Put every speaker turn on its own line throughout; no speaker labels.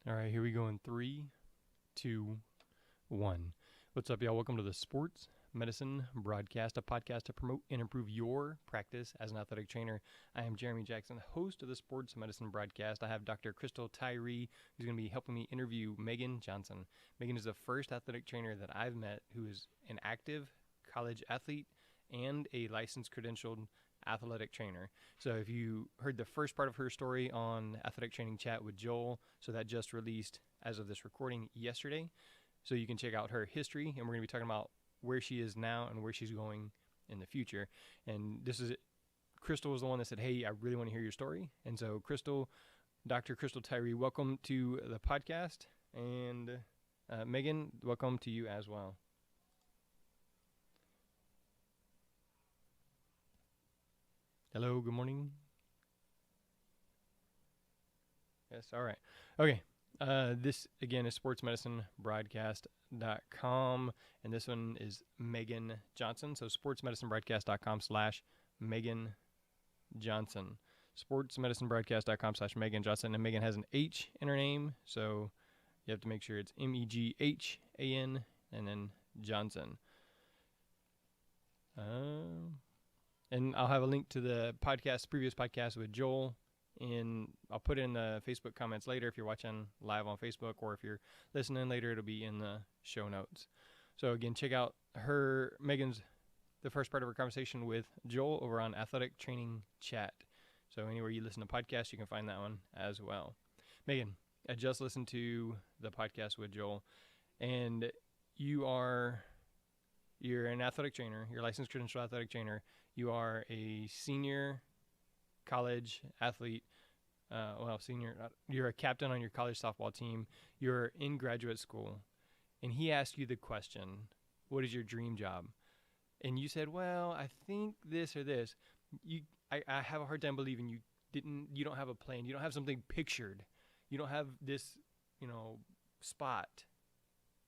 All right, here we go in 3, 2, 1. What's up, y'all? Welcome to the Sports Medicine Broadcast, a podcast to promote and improve your practice as an athletic trainer. I am Jeremy Jackson, host of the Sports Medicine Broadcast. I have Dr. Crystal Tyree, who's going to be helping me interview Megan Johnson. Megan is the first athletic trainer that I've met who is an active college athlete and a licensed credentialed athletic trainer. So if you heard the first part of her story on Athletic Training Chat with Joel, so that just released as of this recording yesterday, so you can check out her history, and we're going to be talking about where she is now and where she's going in the future. And this is Crystal was the one that said, hey, I really want to hear your story. And so Crystal, Dr. Crystal Tyree, welcome to the podcast. And Megan, welcome to you as well. Hello, good morning. Yes, all right. Okay. This, again, is sportsmedicinebroadcast.com, and this one is Megan Johnson. So sportsmedicinebroadcast.com/Megan Johnson. Sportsmedicinebroadcast.com/Megan Johnson. And Megan has an H in her name, so you have to make sure it's MEGHAN and then Johnson. And I'll have a link to the previous podcast with Joel. I'll put it in the Facebook comments later if you're watching live on Facebook, or if you're listening later, it'll be in the show notes. So again, check out the first part of her conversation with Joel over on Athletic Training Chat. So anywhere you listen to podcasts, you can find that one as well. Megan, I just listened to the podcast with Joel, and you're an athletic trainer. You're a licensed credentialed athletic trainer. You are a senior college athlete. You're a captain on your college softball team. You're in graduate school. And he asked you the question, what is your dream job? And you said, well, I think this or this. I have a hard time believing you don't have a plan. You don't have something pictured. You don't have this, spot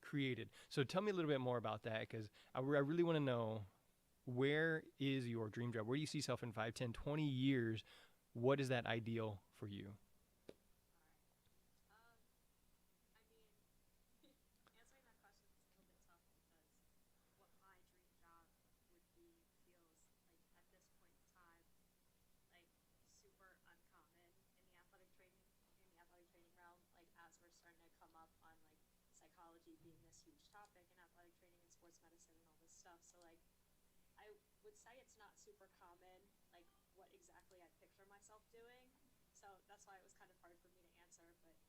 created. So tell me a little bit more about that, because I really want to know, where is your dream job? Where do you see yourself in 5, 10, 20 years? What is that ideal for you?
Psychology being this huge topic in athletic training and sports medicine and all this stuff. So I would say it's not super common, what exactly I picture myself doing. So that's why it was kind of hard for me to answer. But,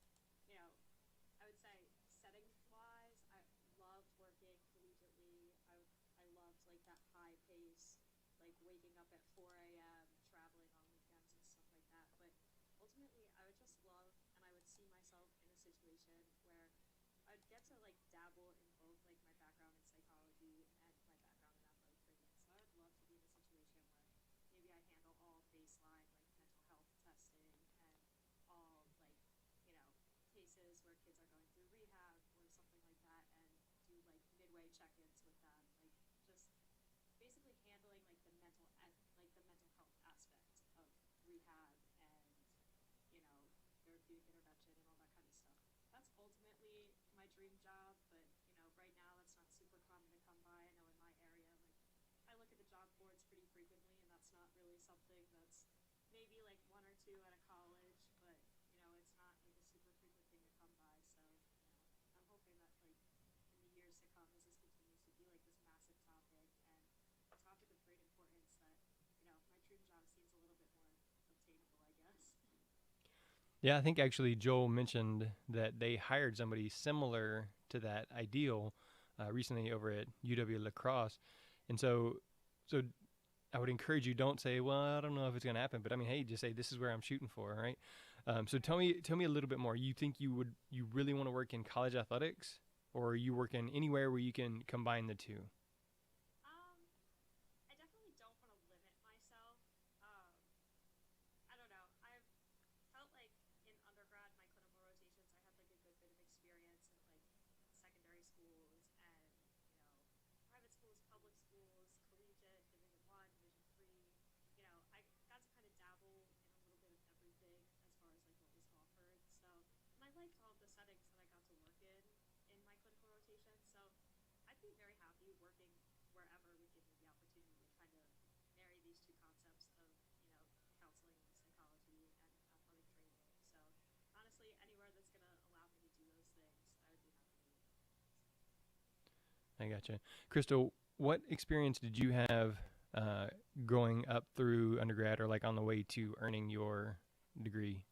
I would say setting wise, I loved working collegiately. I loved that high pace, waking up at 4 a.m., traveling on weekends and stuff like that. But ultimately I would just love, and I would see myself in a situation where I'd get to dabble in both my background in psychology and my background in athletic training. So I would love to be in a situation where maybe I handle all baseline mental health testing and all cases where kids are going through rehab or something like that, and do midway check-ins with them, just basically handling the mental health aspect of rehab and therapeutic intervention and all that kind of stuff. That's ultimately my dream job, but right now that's not super common to come by. I know in my area, I look at the job boards pretty frequently, and that's not really something that's maybe one or two at a college, but it's not a super frequent thing to come by. So I'm hoping that in the years to come, as this continues to be this massive topic and a topic of great importance, that my dream job seems a little bit more obtainable, I guess.
Yeah, I think actually Joel mentioned that they hired somebody similar to that ideal recently over at UW-La Crosse. And so I would encourage you, don't say, well, I don't know if it's going to happen, but I mean, hey, just say, this is where I'm shooting for, right? So tell me a little bit more. You think you really want to work in college athletics, or are you working anywhere where you can combine the two?
I definitely don't want to limit myself. I don't know. I've felt in undergrad, my clinical rotations, I had a good bit of experience in secondary schools and private schools, public schools, collegiate, Division One, Division Three. I got to kind of dabble in a little bit of everything as far as what was offered. So, and I liked all of the very happy working wherever would give me the opportunity to kind of marry these two concepts of, counseling and psychology and athletic training. So honestly, anywhere that's going to allow me to do those things, I would be happy to.
I gotcha. Crystal, what experience did you have going up through undergrad or like on the way to earning your degree?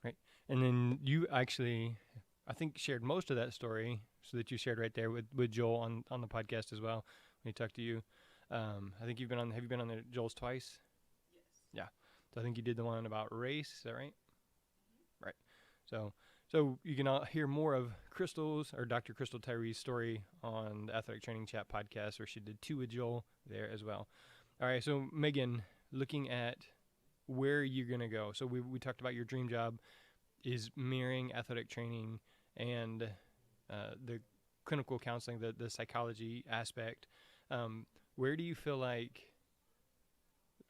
Right. And then you actually, I think, shared most of that story, so that you shared right there with Joel on the podcast as well when he talked to you. I think have you been on the Joel's twice? Yeah. So I think you did the one about race. Is that right? Right. So you can hear more of Crystal's or Dr. Crystal Tyree's story on the Athletic Training Chat podcast, where she did two with Joel there as well. All right. So Megan, looking at where you're gonna go. So we talked about your dream job is mirroring athletic training and the clinical counseling, the psychology aspect. Where do you feel like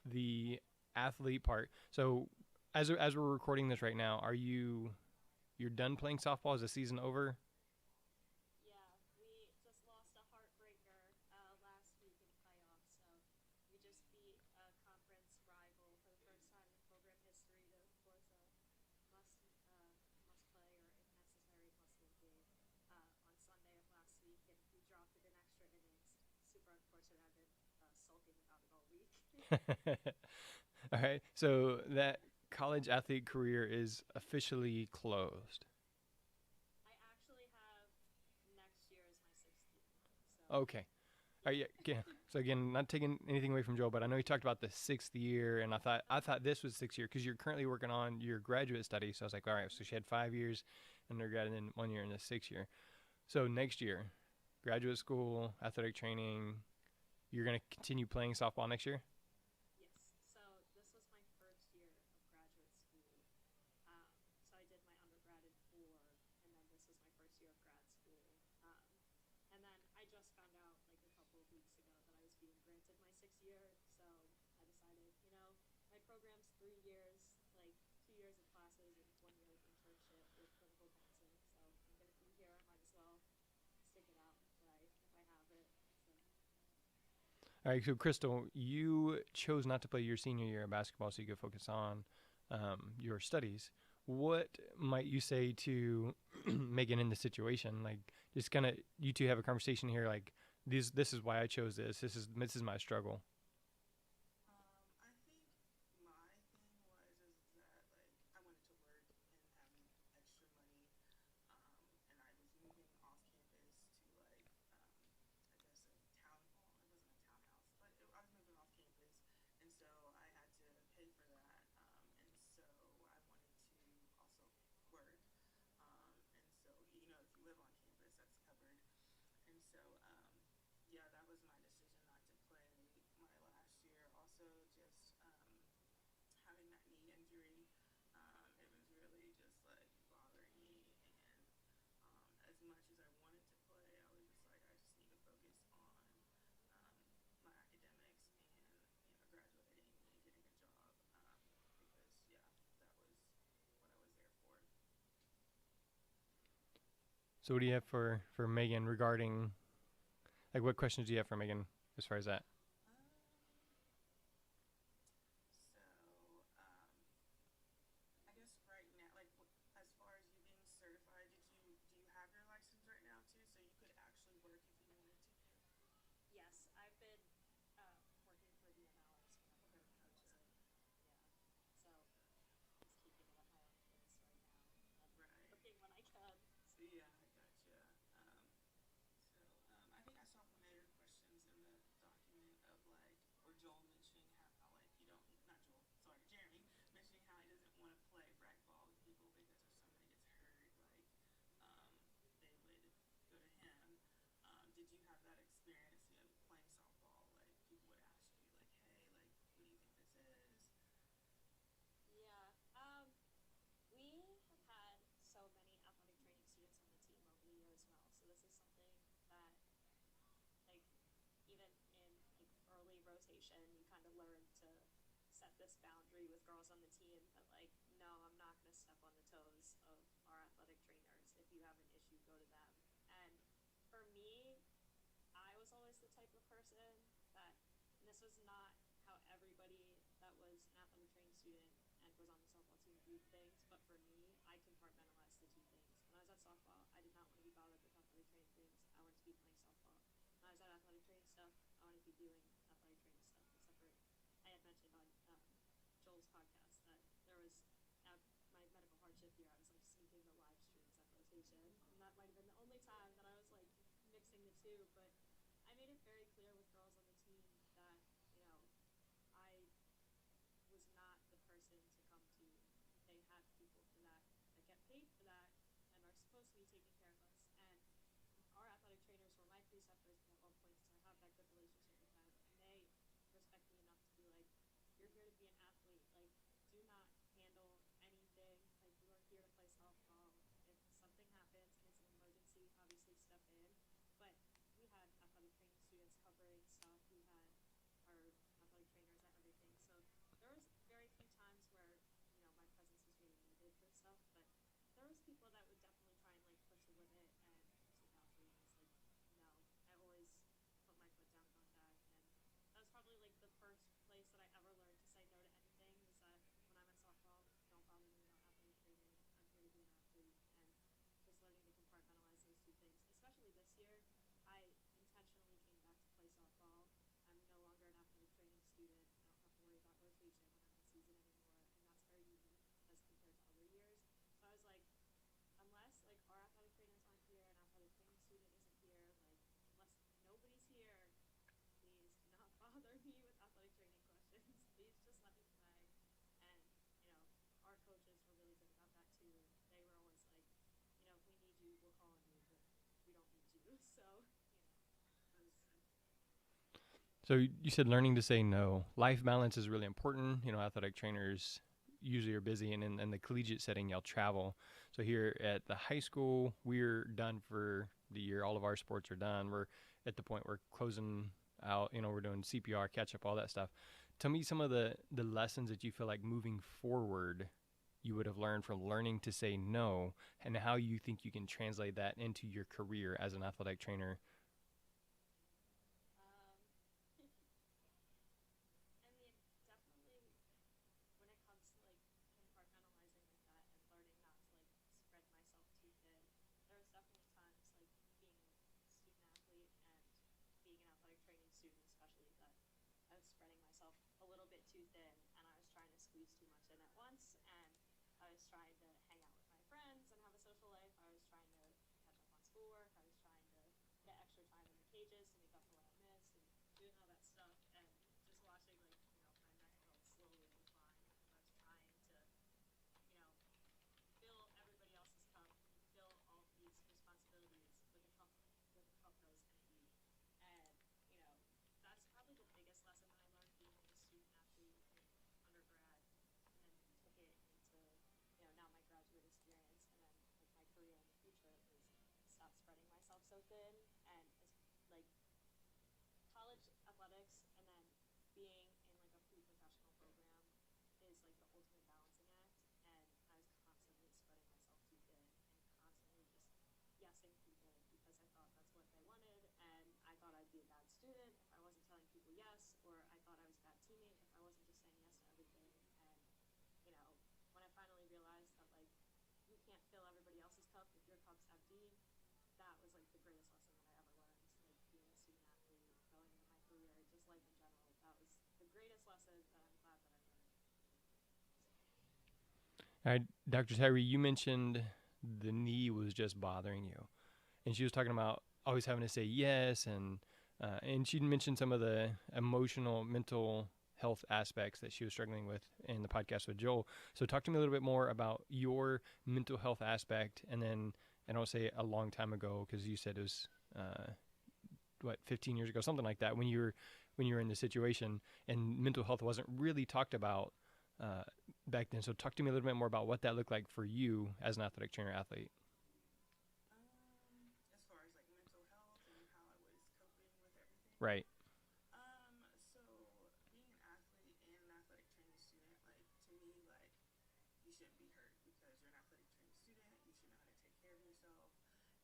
the athlete part? So as we're recording this right now, you're done playing softball? Is the season over?
Yeah, we just lost a heartbreaker last week in playoffs. So we just beat a conference rival for the first time in program history to force a must play or if necessary must win game on Sunday of last week, and we dropped it in extra innings. Super unfortunate. I've been sulking about it all week.
All right. So that college athlete career is officially closed.
I actually have next year as my 6th year. So
Okay. All right, yeah. So again, not taking anything away from Joel, but I know he talked about the 6th year, and I thought this was 6th year because you're currently working on your graduate study. So I was like, all right, so she had 5 years undergrad and then 1 year in the 6th year. So next year, graduate school, athletic training, you're gonna continue playing softball next year.
yes, so this was my first year of graduate school. So I did my undergrad in 4, and then this was my first year of grad school. Um, and then I just found out like a couple of weeks ago that I was being granted my 6th year. So I decided, my program's 3 years, like 2 years of classes and 1 year of internship with clinical counseling. So I'm gonna be here. I might as well stick it out if I have it. So.
All right, so Crystal, you chose not to play your senior year of basketball so you could focus on your studies. What might you say to Megan in this situation? Like, just kind of you two have a conversation here. Like, this is why I chose this. This is my struggle. So what do you have for Megan regarding, like, what questions do you have for Megan as far as that?
So, I guess right now, like as far as you being certified, do you have your license right now too? So you could actually work if you wanted to.
Yes, I've been working for DML as one of
Okay,
the
gotcha.
coaches. Yeah, so just keeping it at my own pace right now and
Right.
working when I can.
Yeah, I gotcha. So I think I saw one of your questions in the document of like, or Joel mentioning how like you don't, not Joel, sorry, Jeremy mentioning how he doesn't want to play rag ball with people because if somebody gets hurt, like um, they would go to him. Did you have that experience, you know, playing softball? Like people would ask you, like, "Hey, like, what do you think this is?"
Yeah. We have had so many athletic training students on the team over the years now, so this is something that, like, even in like early rotation, you kind of learn to set this boundary with girls on the team that like, no, I'm not going to step on the toes of our athletic trainers. If you have an issue, go to them. And for me, I was always the type of person that, and this was not how everybody that was an athletic training student and was on the softball team viewed things, but for me, I compartmentalized the two things. When I was at softball, I did not want to be bothered with athletic training things. I wanted to be playing softball. When I was at athletic training stuff, I wanted to be doing athletic training stuff. Except for, I had mentioned on Joel's podcast that there was at my medical hardship year, I was like sneaking the live streams at rotation, and that might have been the only time that I was like mixing the two. But I made it very clear with girls on the team that, you know, I was not the person to come to. They have people for that get paid for that and are supposed to be taking care of us. And our athletic trainers were my preceptors at one point, so I have that good relationship with them. And they respect me enough to be like, you're here to be an athlete. Like, do not handle anything. Like, you are here to play softball. If something happens and it's an emergency, obviously step in. But we had athletic training students covering stuff. We had our athletic trainers at everything. So there was very few times where, you know, my presence was really needed for stuff. But there was people that would definitely try and like push the limit and student athlete, and it's like, no. I always put my foot down on that. And that was probably like the first place that I ever learned to say no to anything, was that when I'm at softball, don't bother me about athletic training. I'm here to be an athlete. And just learning to compartmentalize those two things, especially this year. I intentionally came back to play softball. I'm no longer an athletic training student. I don't have to worry about rotation when I'm in season anymore, and that's very unique as compared to other years. So I was like, unless like our athletic trainers aren't here, an athletic training student isn't here, like unless nobody's here, please do not bother me with athletic training questions. Please just let me play. And, you know, our coaches were really good about that too. They were always like, you know, if we need you, we'll call on you, but we don't need you. So, you know, it was.
So you said learning to say no. Life balance is really important. You know, athletic trainers usually are busy, and in the collegiate setting, y'all travel. So here at the high school, we're done for the year. All of our sports are done. We're at the point we're closing out. You know, we're doing CPR, catch up, all that stuff. Tell me some of the lessons that you feel like moving forward you would have learned from learning to say no, and how you think you can translate that into your career as an athletic trainer.
Um, I mean, definitely when it comes to like compartmentalizing like that and learning not to like spread myself too thin, there was definitely times like being a student athlete and being an athletic training student, especially, that I was spreading myself a little bit too thin and I was trying to squeeze too much in at once. And I was trying to hang out with my friends and have a social life. I was trying to catch up on schoolwork. I was trying to get extra time in the cages to make up for what I missed and doing all that stuff. And just watching like, you know, my mental health slowly decline because I was trying to, you know, fill everybody else's cup and fill all of these responsibilities with a cup that was empty. And, you know, that's probably the biggest lesson that I learned being like a student athlete in undergrad, and then took it into, you know, now my graduate experience and then like my career in the future, is stop spreading myself so thin. And it's like college athletics and then being in like a pre-professional program is like the ultimate balancing act. And I was constantly spreading myself too thin and constantly just yesing lesson that I'm glad that I learned.
All right, Dr. Tyree, you mentioned the knee was just bothering you, and she was talking about always having to say yes, and she mentioned some of the emotional, mental health aspects that she was struggling with in the podcast with Joel. So, talk to me a little bit more about your mental health aspect, and then, and I'll say a long time ago because you said it was 15 years ago, something like that, when you were in the situation, and mental health wasn't really talked about back then. So talk to me a little bit more about what that looked like for you as an athletic trainer athlete.
As far as like mental health and how I was coping with everything.
Right.
So being an athlete and an athletic training student, like to me, like you shouldn't be hurt because you're an athletic training student. You should know how to take care of yourself.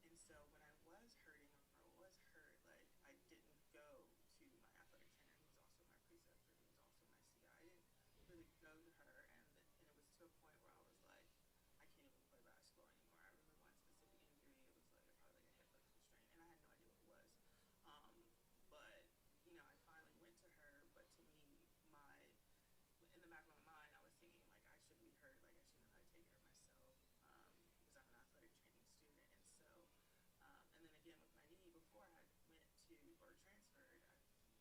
And so when I was hurting or was hurt, like I didn't go to my athletic trainer, who was also my preceptor, who was also my CI. I didn't really go to her, and it was to a point where I was like, I can't even play basketball anymore. I remember one specific injury. It was like probably like a hip flexor strain, and I had no idea what it was. But you know, I finally went to her. But to me, in the back of my mind, I was thinking like I shouldn't be hurt. Like I should know how to take care of myself because I'm an athletic training student. And so, and then again with my knee, before I went to or transferred,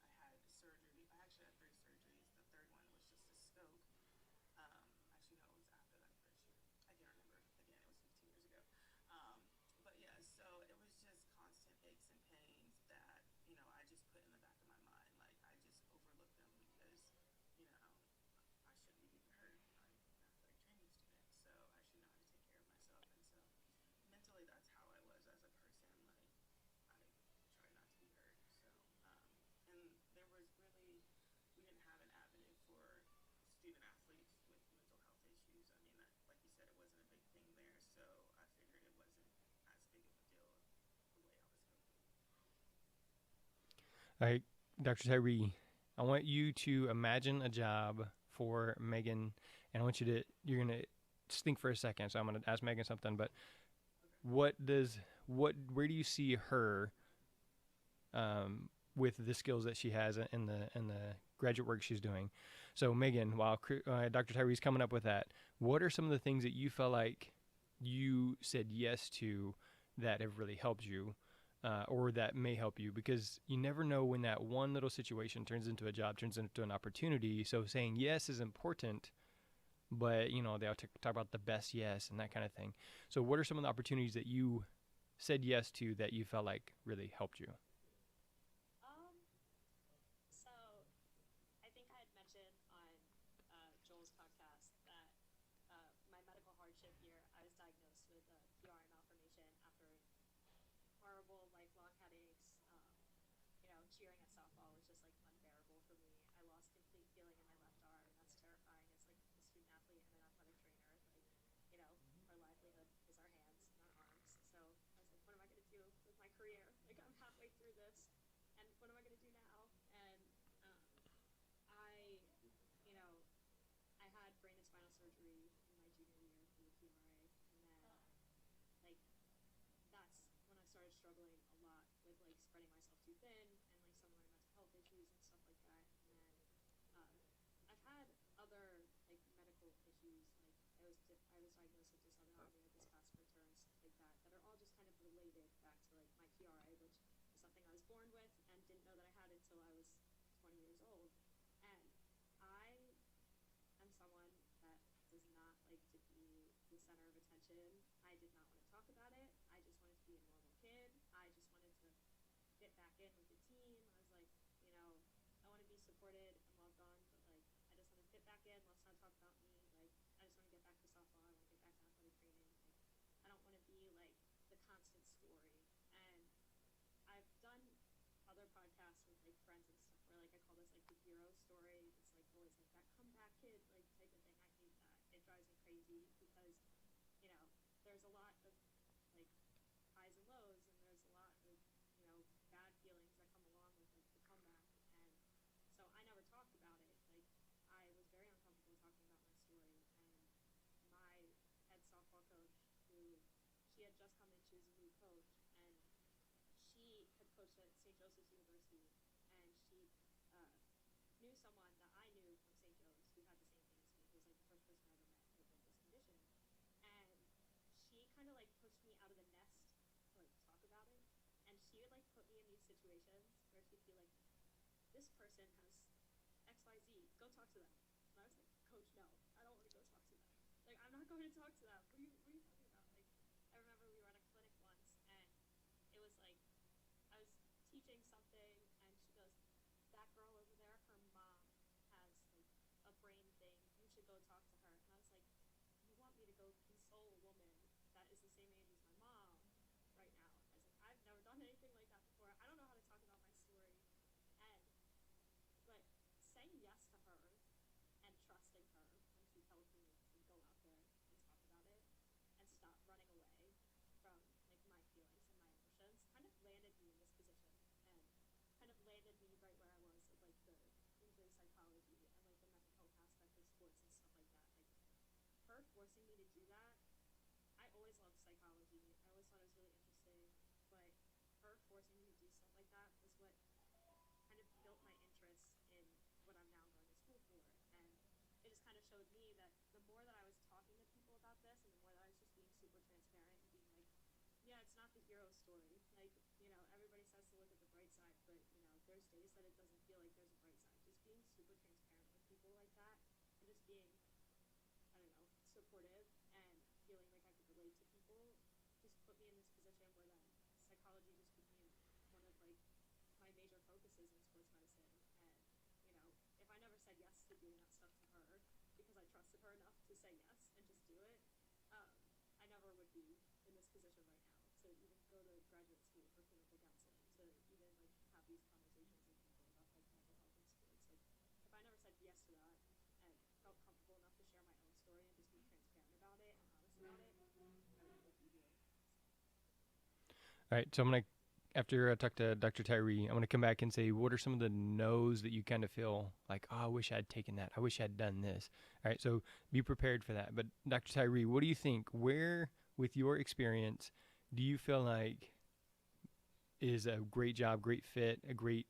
I had surgery. I actually had 3 surgeries. The third one was just a scope. Actually, no, it was after that. I'm pretty sure. I can't remember. Again, it was 15 years ago. But yeah, so it was just constant aches and pains that, you know, I just put in the back of my mind. Like, I just overlooked them because, you know, I shouldn't be hurt. I'm an athletic training student, so I should know how to take care of myself. And so mentally, that's how I was as a person. Like, I try not to be hurt. So, and there was really, we didn't have an avenue for student athletes with mental health issues. I mean, like you said, it wasn't a big thing there, so I figured it wasn't as big of a deal the way I was coping.
All right, Dr. Tyree, I want you to imagine a job for Megan, and I want you're going to just think for a second. So I'm going to ask Megan something, but where do you see her with the skills that she has in the graduate work she's doing? So Megan, while Dr. Tyree's coming up with that, what are some of the things that you felt like you said yes to that have really helped you, or that may help you? Because you never know when that one little situation turns into a job, turns into an opportunity. So saying yes is important, but you know, they talk about the best yes and that kind of thing. So what are some of the opportunities that you said yes to that you felt like really helped you?
So I think I had mentioned on Joel's podcast that my medical hardship year, I was diagnosed with a PRI malformation after horrible lifelong headaches. You know, cheering at softball was just like unbearable for me. I lost complete feeling in my left arm, and that's terrifying as like a student athlete and an athletic trainer. Like, you know, our livelihood is our hands and our arms. So I was like, what am I going to do with my career? Like, I'm halfway through this, and what am I going to do now? And I, you know, I had brain and spinal surgery in my junior year for the PRA, and then like that's when I started struggling a lot with like spreading myself too thin and like some of my mental health issues and stuff like that. And then I've had other like medical issues, like I was diagnosed with dysautonomia, dysplastic return, stuff like that, that are all just kind of related back to like my PRA, which is something I was born with and didn't know that I had it until I was 20 years old. And I am someone that does not like to be the center of attention. I did not want to talk about it. I just wanted to be a normal kid. I just wanted to fit back in with the team. I was like, you know, I want to be supported and loved on, but like I just want to fit back in. Let's not talk about me. Like I just want to get back to softball. I want to get back to athletic training. Like I don't want to be like the constant story. And I've done other podcasts with like friends and stuff where like I call this like the hero story. It's like always like that comeback kid like type of thing. I hate that. It drives me crazy because, you know, there's a lot of like highs and lows, and there's a lot of, you know, bad feelings that come along with like the comeback. And so I never talked about it. Like I was very uncomfortable talking about my story. And my head softball coach, who she had just come in, she was a new coach, and she had coached at St. Joseph's University, and she knew someone that I knew situations where she'd be like, this person has XYZ, go talk to them. And I was like, Coach, no, I don't want to go talk to them. Like, I'm not going to talk to them. What are you talking about? Like, I remember we were at a clinic once, and it was like, I was teaching something, and she goes, that girl over there, her mom has, like, a brain thing. You should go talk to her. And I was like, you want me to go console a woman that is the same age as my mom right now? I was like, I've never done anything like that before. I don't know how to talk about my story. And but saying yes to her and trusting her when she tells me to go out there and talk about it and stop running away from like my feelings and my emotions kind of landed me in this position and kind of landed me right where I was with like the injury psychology and like the mental health aspect of sports and stuff like that. Like her forcing me to do that, I always loved psychology. I always thought it was really interesting, but her forcing me to do stuff like that was what kind of built my interest in what I'm now going to school for. And it just kind of showed me that the more that I was talking to people about this and the more that I was just being super transparent and being like, yeah, it's not the hero story. Like, everybody says to look at the bright side, but, there's days that it doesn't feel like there's a bright side. Just being super transparent with people like that and just being, I don't know, supportive and feeling like I could relate to people just put me in this position where then psychology just became one of like my major focuses in sports medicine. And if I never said yes to doing that stuff to her because I trusted her enough to say yes and just do it, I never would be in this position right now to even go to graduate school for clinical counseling, to even like have these conversations with people about like mental health in sports. Like if I never said yes to that and felt comfortable enough to share my own story and just be transparent about it and honest about it, I would be here.
All right, so I'm gonna, after I talk to Dr. Tyree, I'm gonna come back and say, what are some of the no's that you kind of feel like, oh, I wish I'd taken that. I wish I'd done this. All right, so be prepared for that. But Dr. Tyree, what do you think? Where, with your experience, do you feel like is a great job, great fit, a great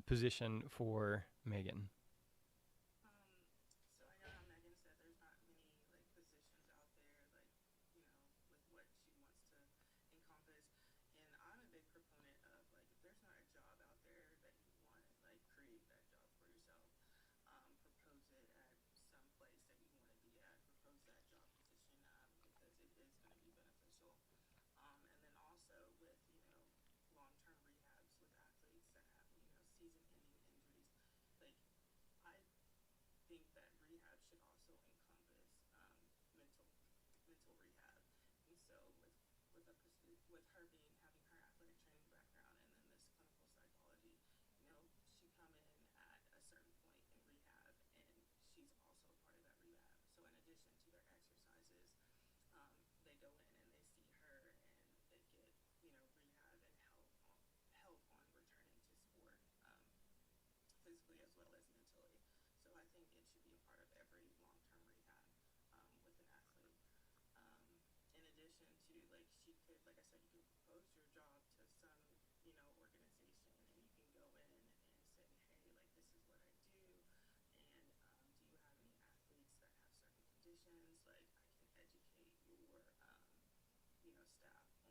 position for Megan?
So I know how Megan said there's not many like positions out there like with what she wants to encompass, and I'm a big proponent of like if there's not a job out there that you want, like create that job for yourself. Propose it at some place that you want to be at. Propose that job position because it is going to be beneficial. And then also with long-term rehabs with athletes that have season-ending injuries, like I think that rehab should also encompass mental rehab. And so with a with her being having her athletic training background and then this clinical psychology, she come in at a certain point in rehab and she's also part of that rehab. So in addition to their exercises, they go in and they see her and they get rehab and help on returning to sport. Physically as well as mentally. So I think it should be a part of every long-term rehab with an athlete. In addition to like she could, like I said, you can propose your job to some organization, and you can go in and say, hey, like this is what I do, and do you have any athletes that have certain conditions? Like I can educate your staff on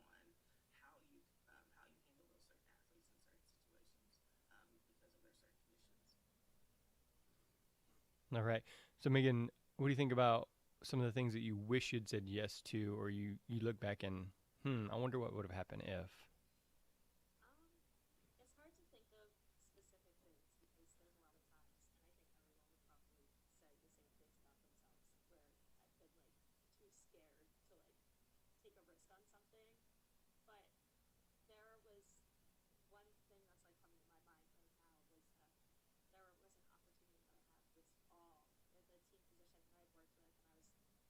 how you handle those certain athletes in certain situations because of their certain conditions.
All right. So Megan, what do you think about some of the things that you wish you'd said yes to, or you look back and, I wonder what would have happened if?
It's hard to think of specific things because there's a lot of times, and I think everyone would probably say the same things about themselves, where I've been like too scared to like take a risk on something. But there was one thing that's like coming to my mind right now was that there was an opportunity that I had this fall with a team physician that I'd worked with,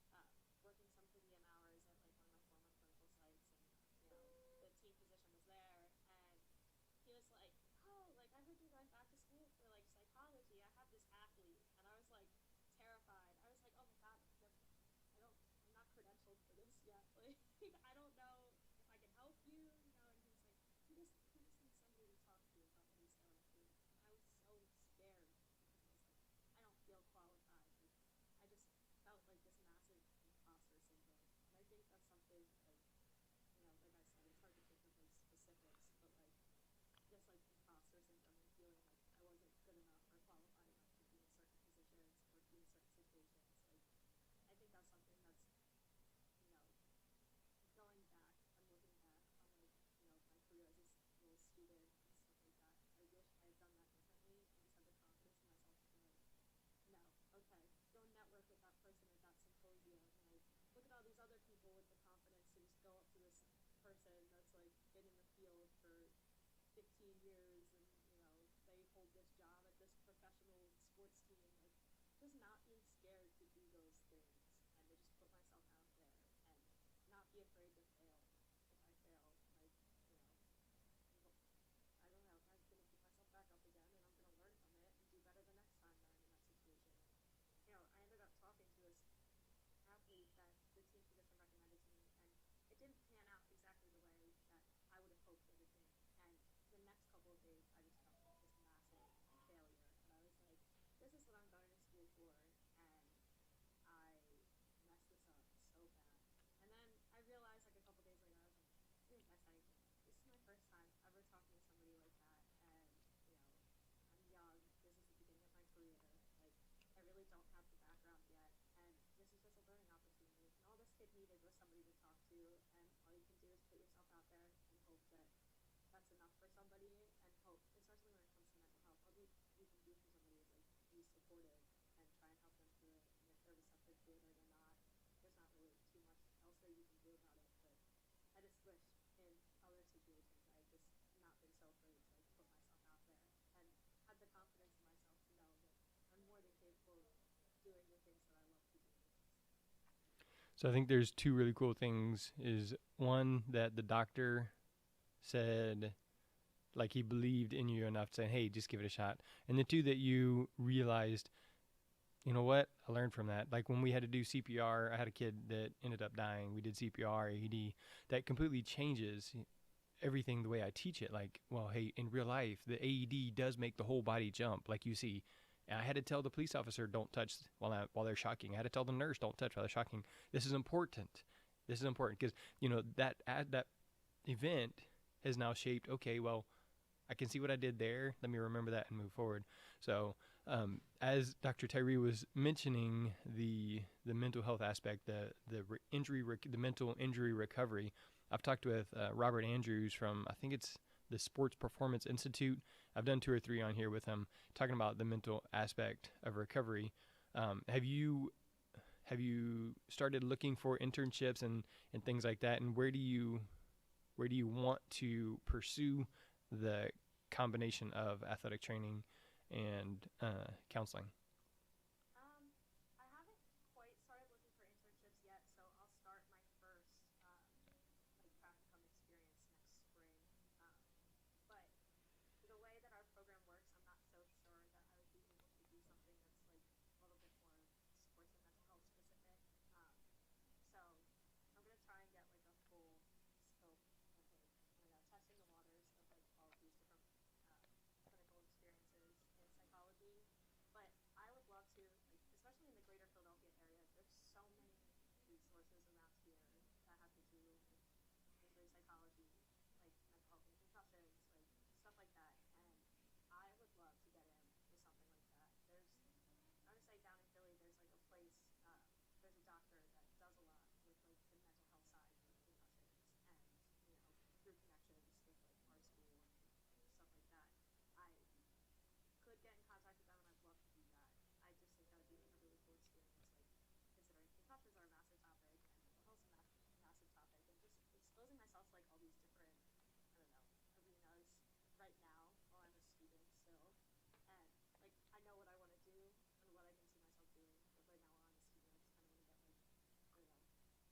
and I was working some per diem hours at like one of my former clinical sites, and the team physician years, and they hold this job at this professional sports team. Like, just not being scared to do those things and to just put myself out there and not be afraid to fail. If I fail, like, I don't know, I'm gonna pick myself back up again, and I'm gonna learn from it and do better the next time that I'm in that situation. I ended up talking to this athlete that the team physician recommended to me, and it didn't pan out exactly the way that I would have hoped it would be. And the next couple of days, I just felt like this massive failure, and I was like, this is what I'm going to school for, and I messed this up so bad. And then I realized, like, a couple days later, I was like, I didn't mess anything up. This is my first time ever talking to somebody like that, and I'm young. This is the beginning of my career. Like, I really don't have the background yet, and this is just a learning opportunity. And all this kid needed was somebody to talk to, and all you can do is put yourself out there and hope that that's enough for somebody, and hope, especially when it comes to mental health, all we can do for somebody is like be supportive and try and help them through it. And if they're receptive to it or they're not, there's not really too much else that you can do about it. But I just wish in other situations I had just not been so afraid to like put myself out there and had the confidence in myself to know that I'm more than capable of doing the things that I love to do.
So I think there's two really cool things. Is one, that the doctor said, like, he believed in you enough to say, hey, just give it a shot. And the two, that you realized, you know what, I learned from that. Like, when we had to do CPR, I had a kid that ended up dying. We did CPR, AED. That completely changes everything the way I teach it. Like, well, hey, in real life, the AED does make the whole body jump, like you see. And I had to tell the police officer, don't touch while they're shocking. I had to tell the nurse, don't touch while they're shocking. This is important. This is important because, that event has now shaped, okay, well, I can see what I did there. Let me remember that and move forward. So, as Dr. Tyree was mentioning the mental health aspect, the mental injury recovery, I've talked with Robert Andrews from, I think it's the Sports Performance Institute. I've done 2 or 3 on here with him talking about the mental aspect of recovery. Have you started looking for internships and things like that? And where do you want to pursue the combination of athletic training and counseling?
I haven't quite started looking for internships yet, so I'll start my first like practicum experience next spring. Um, but the way that our program works, I'm not so sure that I would be able to do something that's like a little bit more sports and mental health specific. So I'm gonna try and get like a full scope of like, testing the waters of like all of these different clinical experiences in psychology. But I would love to, like, especially in the greater Philadelphia area, there's so many resources around here that have to do with injury psychology, like mental health and concussions, like stuff like that. And I would love to get in with something like that. I would say down in Philly, there's like a place, there's a doctor that does a lot with like the mental health side of concussions, and through connections with like our school and stuff like that. I could get in contact with them, and I'd love to do that. I just think that would be like a really cool experience, like considering concussions are a massive topic and mental health's a massive topic, and just exposing myself to like all these different, I don't know, arenas right now while I'm a student still. And like, I know what I want to do and what I can see myself doing, but right now while I'm a student, I just kind of want to get like, I don't know,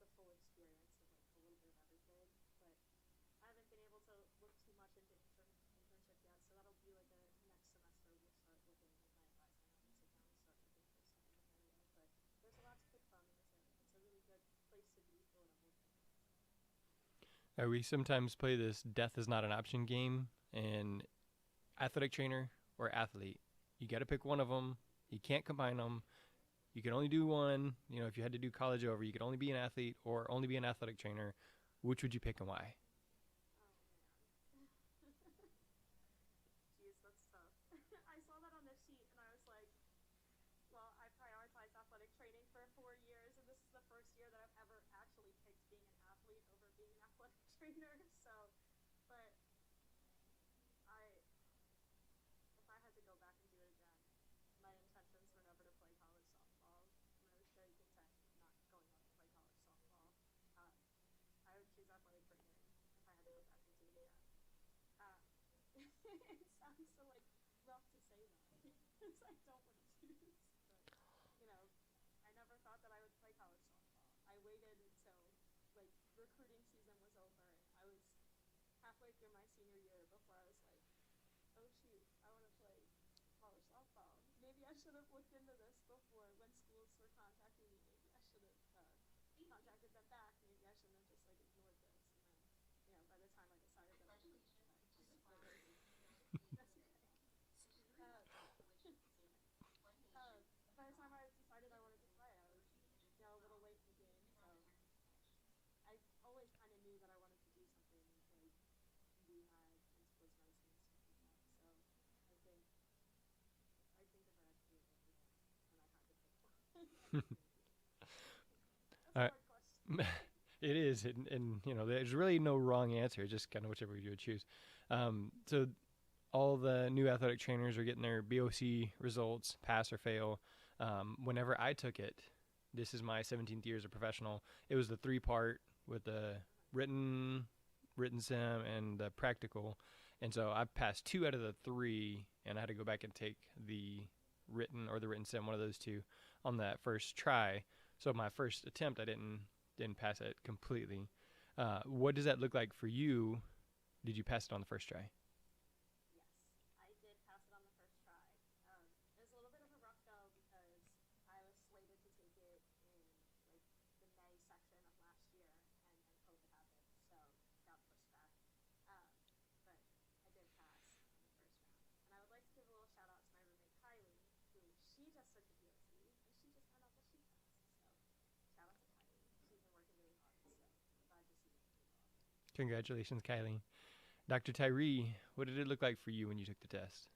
the full experience of like a little bit of everything. But I haven't been able to look too much into internship yet, so that'll be like a next semester we'll start looking with my advisor, and I'll sit down and start looking for stuff in the area. But there's a lot to pick from in this area. It's a really good place to be for what I'm looking for.
We sometimes play this death is not an option game, and athletic trainer or athlete, you got to pick one of them. You can't combine them. You can only do one. If you had to do college over, you could only be an athlete or only be an athletic trainer. Which would you pick and why?
Oh man. Jeez, that's tough. I saw that on the sheet and I was like, well, I prioritized athletic training for 4 years, and this is the first year that I've ever actually picked being an athlete over being an athletic trainer. So, but I, if I had to go back and do it again, my intentions were never to play college softball, and I was very content not going on to play college softball. I would choose athletic training if I had to go back and do it again. Uh, it sounds so like rough to say that because I don't want to choose. But I never thought that I would play college softball. I waited until like recruiting season was over, and I was halfway through my senior year before I was like, oh shoot, I want to play college softball. Maybe I should have looked into this before when schools were contacting me. Maybe I should have contacted them back. Maybe I shouldn't have just like ignored this. And then, by the time I decided that I wanted to play, that's okay. Uh, by the time I decided I wanted to play, I was a little late in the game. So I always kind of knew that I wanted to do something like rehab and sports medicine and stuff like that. So I think if I had to do it over again and I had to pick one, I think it would be it. That's
All
a
right.
hard question.
It is, and there's really no wrong answer. Just kind of whichever you would choose. So all the new athletic trainers are getting their BOC results, pass or fail. Whenever I took it, this is my 17th year as a professional. It was the 3-part with the written sim and the practical, and so I passed 2 out of the 3, and I had to go back and take the written or the written sim, one of those two, on that first try. So my first attempt, I didn't pass it completely. What does that look like for you? Did you pass it on the first try?
Yes, I did pass it on the first try. It was a little bit of a rough go because I was slated to take it in like the May section of last year, and then COVID happened, so got pushed back. Um, but I did pass on the first round, and I would like to give a little shout out to my roommate Kylie, who she just took the POC and she just found out that she passed. So shout out to Kylie. She's been working really hard, so I'm glad to see it pay off.
Congratulations, Kylie. Dr. Tyree, what did it look like for you when you took the test?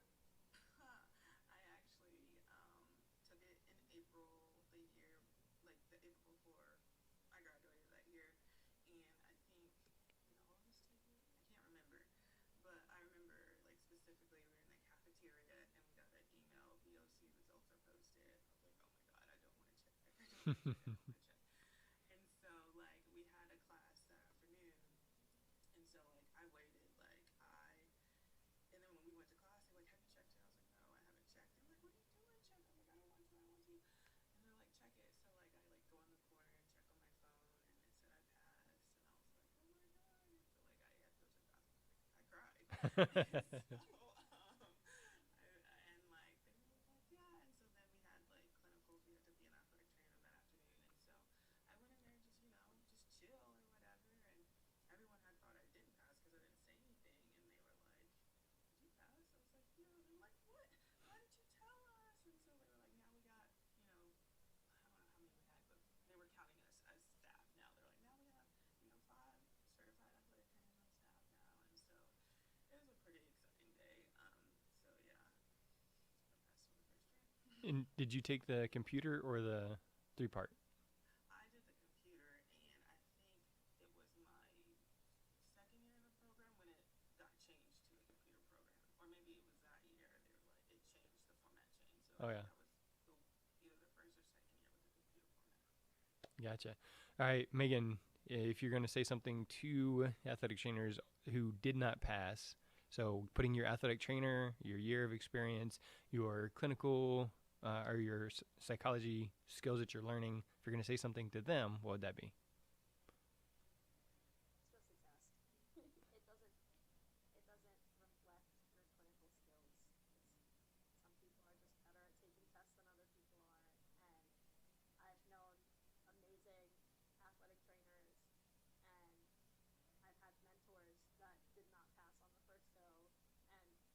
I actually took it in April the year, like the April before I graduated that year, and I think in August maybe I can't remember, but I remember like specifically we were in the cafeteria and we got that email BOC results are posted. I was like, oh my god, I don't want to check. I don't want to check. I don't want to check. And so like we had a class that afternoon, and so like I waited and then when we went to class, they're like, have you checked it? I was like, no, I haven't checked. They're like, what are you doing? Check. I'm like, I don't want to, I want to. And they're like, check it. So like I like go in the corner and check on my phone, and it said I passed, and I was like, oh my god. So like I cried. So and like they were like, yeah. And so then we had like clinicals. We had to be an athletic trainer that afternoon, and so I went in there just just chill or whatever, and everyone had thought I didn't pass because I didn't say anything, and they were like, did you pass? I was like, yeah. They're like, what? Why didn't you tell us? And so they were like, now we got, I don't know how many we had, but they were counting us as staff now. They're like, now we have, 5 certified athletic trainers on staff now. And so it was a pretty exciting day. So yeah, I passed on the first try.
And did you take the computer or the 3-part?
I did the computer, and I think it was my second year in the program when it got changed to a computer program, or maybe it was that year. They were like, it changed, the format changed. So
Oh,
I
yeah.
think that was either the first or second year with the computer format.
Gotcha. All right, Megan, if you're going to say something to athletic trainers who did not pass, so putting your athletic trainer, your year of experience, your clinical or your psychology skills that you're learning, if you're going to say something to them, what would that be?
It's just a test. it doesn't reflect your clinical skills. Some people are just better at taking tests than other people are, and I've known amazing athletic trainers, and I've had mentors that did not pass on the first go,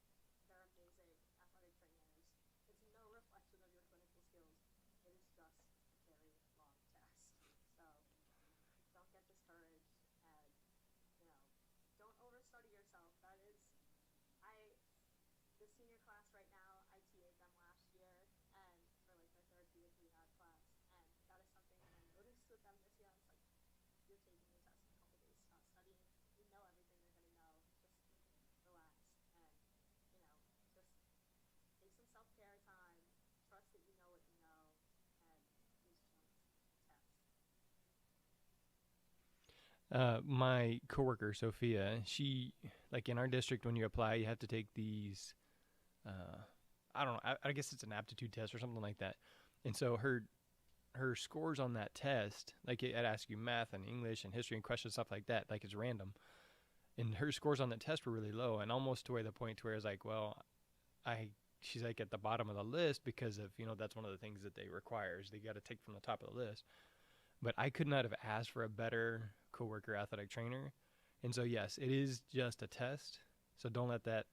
and they're amazing athletic trainers. It's no reflection of your clinical skills. It is just a very long test. So don't get discouraged, and don't overstudy yourself. That is, I the senior class right now, I TA'd them last year, and for like their therapeutic rehab class, and that is something that I noticed with them this year. I was like, you're taking your test in a couple days, stop studying. You know everything you're gonna know. Just relax, and just take some self-care time. Trust that you know what you know, and it's just tests.
My coworker Sophia, she like in our district when you apply, you have to take these. I don't know. I guess it's an aptitude test or something like that. And so her scores on that test, like it asks you math and English and history and questions stuff like that, like it's random. And her scores on the test were really low, and almost to where the point to where it's like, well, I she's like at the bottom of the list because of that's one of the things that they require is they got to take from the top of the list. But I could not have asked for a better coworker athletic trainer. And so yes, it is just a test. So don't let that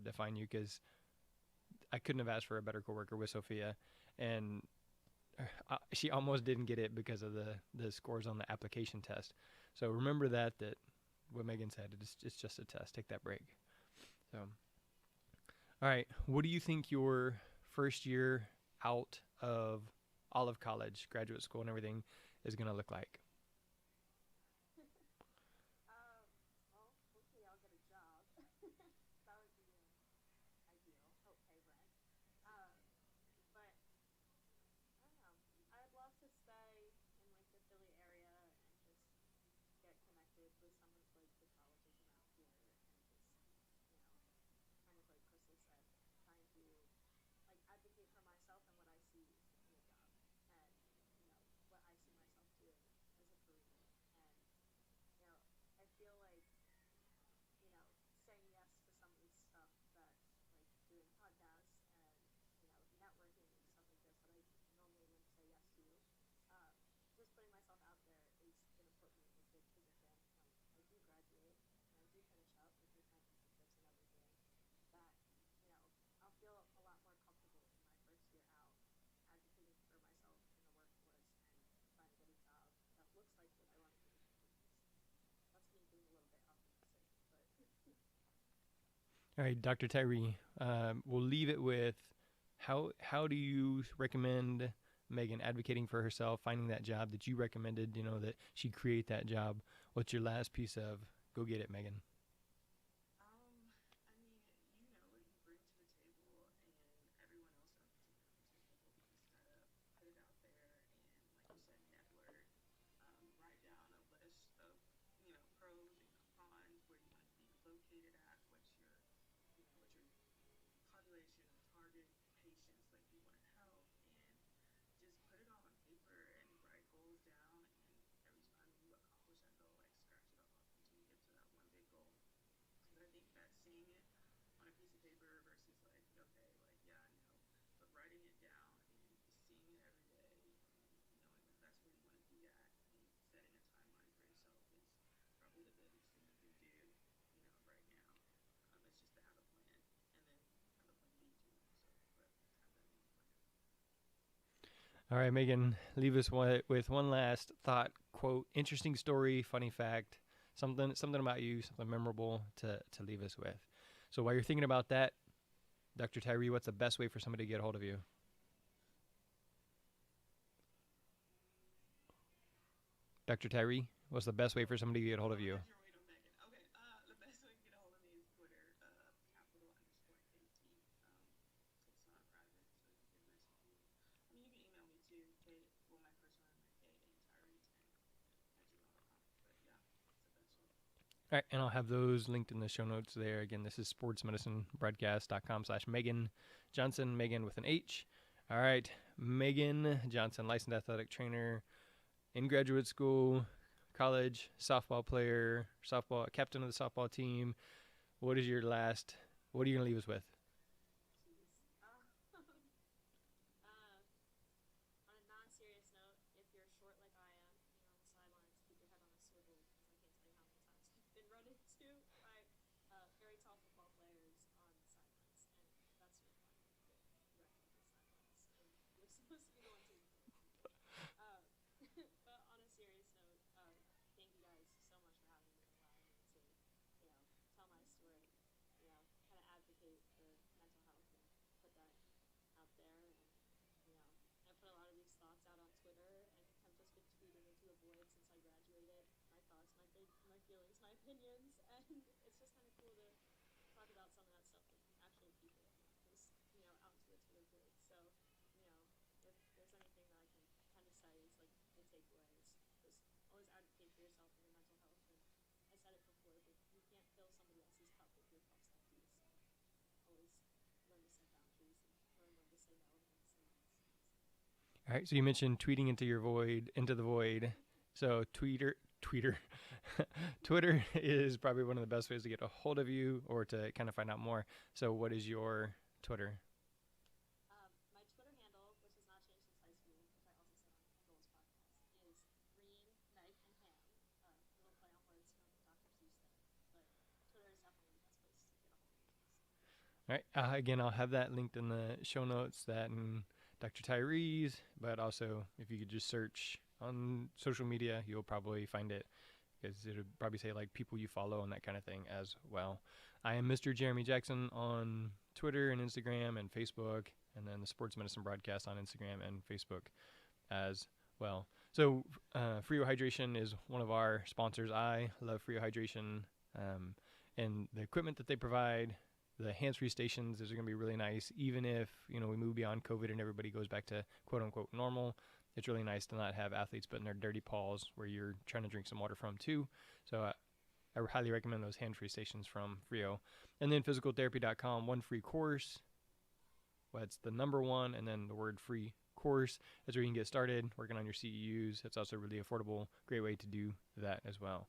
define you, because I couldn't have asked for a better coworker with Sophia, and she almost didn't get it because of the scores on the application test. So remember that what Megan said, it's just a test. Take that break. So, all right, what do you think your first year out of all of college, graduate school, and everything is going to look like?
Well, hopefully I'll get a job. That would be ideal. Help pay rent. But I don't know. I'd love to stay in like the Philly area and just get connected with some of like the colleges around here and just, kind of like Crystal said, trying to like advocate for myself and what I see in a job and what I see myself doing as a career. And I feel like saying yes to some of this stuff that like doing podcasts and networking and stuff like this that I normally wouldn't say yes to. Um, just putting myself out there is going to put me in a good position when I do graduate and I do finish up with my internships and everything. That I'll feel a lot more comfortable in my first year out advocating for myself in the workforce and trying to get a job that looks like what I want to do. That's me being a little bit optimistic, but
All right, Dr. Tyree, we'll leave it with how do you recommend Megan advocating for herself, finding that job that you recommended, that she create that job? What's your last piece of go get it, Megan?
I mean, you know what you bring to the table, and everyone else else to bring to the table. You just gotta put it out there, and like you said, network. Write down a list of pros and cons, where you want to be located at, what's your population or target patients like you want to help, and just put it all on paper and write goals down. And every time you accomplish that goal, like scratch it off until you get to that one big goal. Because I think that seeing it on a piece of paper versus like, okay, like yeah, I know, but writing it down and seeing it every day and knowing that that's where you want to be at and setting a timeline for yourself is probably the biggest thing you can do, right now. It's just to have a plan and then have a plan B too. So, but have that main plan.
All right, Megan, leave us with one last thought, quote, interesting story, funny fact, something about you, something memorable to leave us with. So while you're thinking about that, Dr. Tyree, what's the best way for somebody to get a hold of you? Dr. Tyree, what's the best way for somebody to get a hold of you?
You're waiting on Megan. Okay. The best way to get a hold of me is Twitter, capital underscore KT. It's not private, so you can message me. I mean, you can email me too. My first one, my K8Tyree10 at gmail.com. But yeah, it's the best one.
All right, and I'll have those linked in the show notes there. Again, this is sportsmedicinebroadcast.com/Megan Johnson, Megan with an H. All right, Megan Johnson, licensed athletic trainer in graduate school, college, softball player, captain of the softball team. What are you going to leave us with?
jeez. On a non-serious note, if you're short like I am, on the sidelines, keep your head on a swivel because I can't tell you how many times I've been run into by very tall football players on the sidelines, and that's no fun. Get wrecked on the sidelines, and you're supposed to be the one taking care of people. Um, but on a serious note, thank you guys so much for having me and allowing me to, tell my story, kind of advocate for
All right. So you mentioned tweeting into the void. So Twitter, Twitter is probably one of the best ways to get a hold of you or to kind of find out more. So what is your Twitter?
My Twitter handle, which has not changed since high school, which I also said on Joel's podcast, is green knife and ham. Little play on words from Dr. Seuss there, but Twitter is definitely the best place to get a hold of me.
All right. Again, I'll have that linked in the show notes. That and Dr. Tyrese, but also if you could just search on social media, you'll probably find it because it'll probably say like people you follow and that kind of thing as well. I am Mr. Jeremy Jackson on Twitter and Instagram and Facebook, and then the Sports Medicine Broadcast on Instagram and Facebook as well. So Frio Hydration is one of our sponsors. I love Frio Hydration, and the equipment that they provide. The hands-free stations is going to be really nice, even if we move beyond COVID and everybody goes back to quote unquote normal. It's really nice to not have athletes putting their dirty paws where you're trying to drink some water from too. So I highly recommend those hand-free stations from Frio. And then physicaltherapy.com, one free course. Well, it's the number one, and then the word free course. That's where you can get started working on your CEUs. It's also really affordable. Great way to do that as well.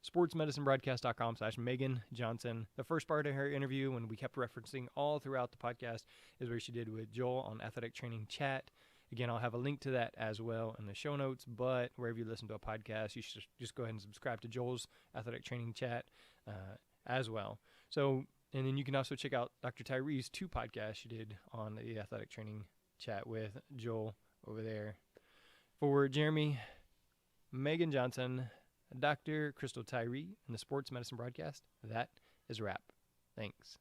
sportsmedicinebroadcast.com/Megan Johnson. The first part of her interview, when we kept referencing all throughout the podcast, is where she did with Joel on Athletic Training Chat. Again, I'll have a link to that as well in the show notes, but wherever you listen to a podcast, you should just go ahead and subscribe to Joel's Athletic Training Chat as well. So, and then you can also check out Dr. Tyree's 2 podcasts she did on the Athletic Training Chat with Joel over there. For Jeremy, Megan Johnson, Dr. Crystal Tyree, and the Sports Medicine Broadcast, that is a wrap. Thanks.